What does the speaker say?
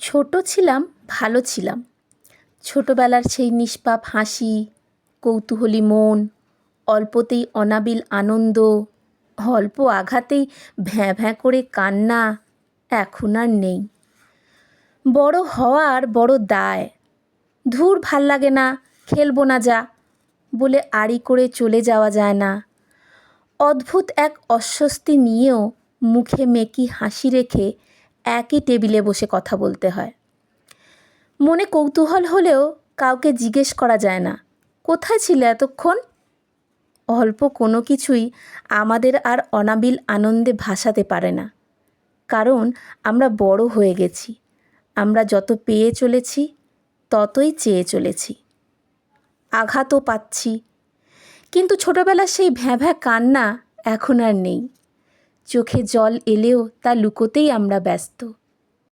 ছোট ছিলাম, ভালো ছিলাম। ছোটবেলার সেই নিষ্পাপ হাসি, কৌতূহলী মন, অল্পতেই অনাবিল আনন্দ, অল্প আঘাতেই ভ্যাঁ ভ্যাঁ করে কান্না এখন আর নেই। বড় হওয়ার বড় দায়। ধুর ভাল লাগে না, খেলবো না যা বলে আড়ি করে চলে যাওয়া যায় না। অদ্ভুত এক অস্বস্তি নিয়েও মুখে মেকি হাসি রেখে একই টেবিলে বসে কথা বলতে হয়। মনে কৌতূহল হলেও কাউকে জিজ্ঞেস করা যায় না, কোথায় ছিলে এতক্ষণ? অল্প কোনো কিছুই আমাদের আর অনাবিল আনন্দে ভাসাতে পারে না, কারণ আমরা বড় হয়ে গেছি। আমরা যত পেয়ে চলেছি ততই চেয়ে চলেছি, আঘাতও পাচ্ছি। কিন্তু ছোটবেলার সেই ভ্যাঁ ভ্যাঁ কান্না এখন আর নেই। চোখে জল এলেও তা লুকোতেই আমরা ব্যস্ত।